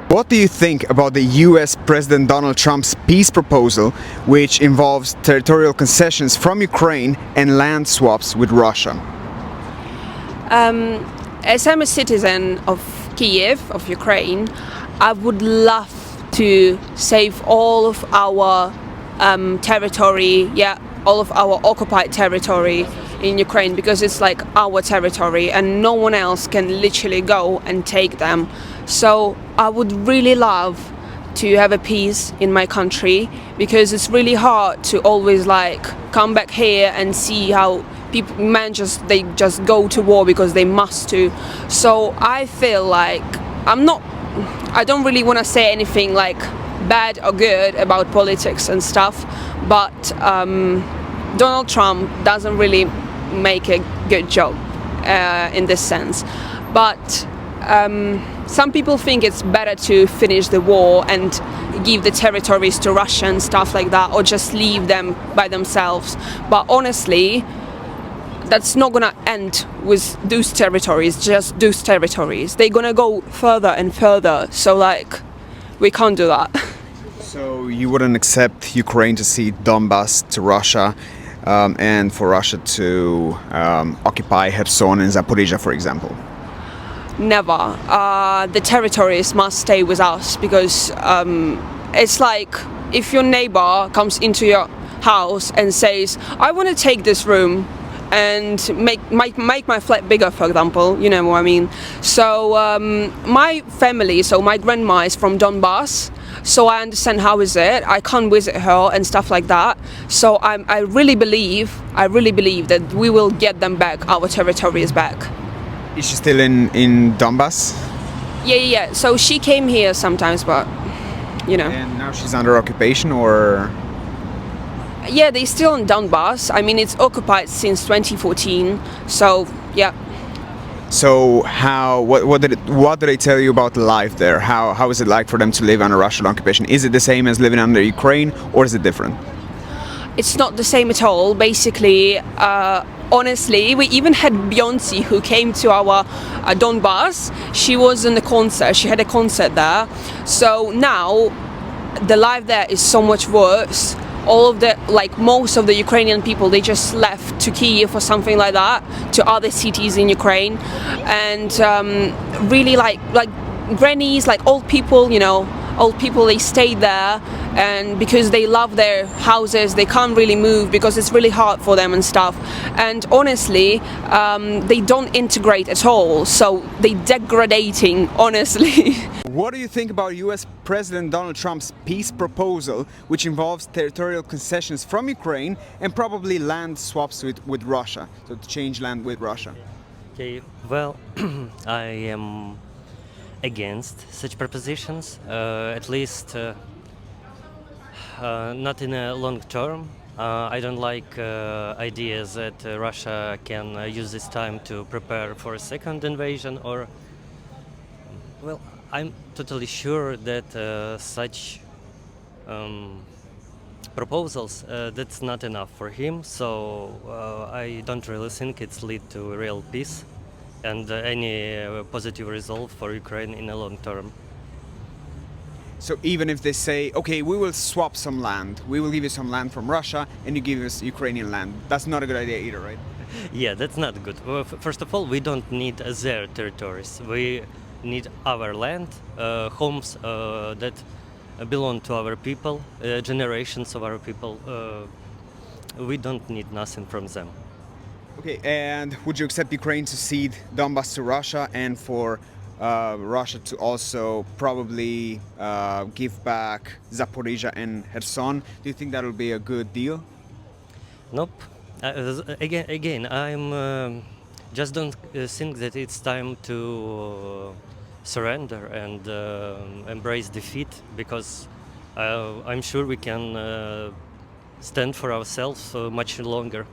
What do you think about the US President Donald Trump's peace proposal, which involves territorial concessions from Ukraine and land swaps with Russia? As I'm a citizen of Kiev, of Ukraine, I would love to save all of our territory, all of our occupied territory in Ukraine, because it's like our territory and no one else can literally go and take them. So I would really love to have a peace in my country, because it's really hard to always like come back here and see how people they just go to war because they must to. So I feel like I don't really want to say anything like bad or good about politics and stuff, but Donald Trump doesn't really make a good job in this sense. But some people think it's better to finish the war and give the territories to Russia and stuff like that, or just leave them by themselves. But honestly, that's not gonna end with those territories, just those territories. They're gonna go further and further, so like, we can't do that. So you wouldn't accept Ukraine to cede Donbas to Russia, and for Russia to occupy Kherson and Zaporizhia, for example? Never. The territories must stay with us, because it's like if your neighbor comes into your house and says, I want to take this room and make my flat bigger, for example, you know what I mean. So my family, so my grandma is from Donbas, so I understand how is it. I can't visit her and stuff like that. So I really believe that we will get them back, our territories back. Is she still in Donbas? Yeah. So she came here sometimes, but you know. And now she's under occupation, or? Yeah, they're still in Donbas. I mean, it's occupied since 2014. So yeah. So what did they tell you about life there? How is it like for them to live under Russian occupation? Is it the same as living under Ukraine, or is it different? It's not the same at all. Basically, honestly, we even had Beyonce, who came to our Donbas. She was in a concert. She had a concert there. So now the life there is so much worse. All of the, like most of the Ukrainian people, they just left to Kiev or something like that, to other cities in Ukraine, and really like grannies, like old people, you know, they stayed there, and because they love their houses, they can't really move because it's really hard for them and stuff. And honestly, they don't integrate at all, so they degrading, honestly. What do you think about US President Donald Trump's peace proposal, which involves territorial concessions from Ukraine and probably land swaps with Russia, so to change land with Russia? Okay, well, I am against such propositions, at least not in a long term. I don't like ideas that Russia can use this time to prepare for a second invasion, or, well, I'm totally sure that such proposals, that's not enough for him, so I don't really think it's lead to real peace and any positive result for Ukraine in the long term. So even if they say, okay, we will swap some land, we will give you some land from Russia and you give us Ukrainian land, that's not a good idea either, right? Yeah, that's not good. Well, first of all, we don't need their territories. We need our land, homes that belong to our people, generations of our people. We don't need nothing from them. Okay, and would you accept Ukraine to cede Donbas to Russia, and for Russia to also probably give back Zaporizhia and Kherson? Do you think that will be a good deal? Nope. Again, I'm just don't think that it's time to surrender and embrace defeat, because I'm sure we can stand for ourselves much longer.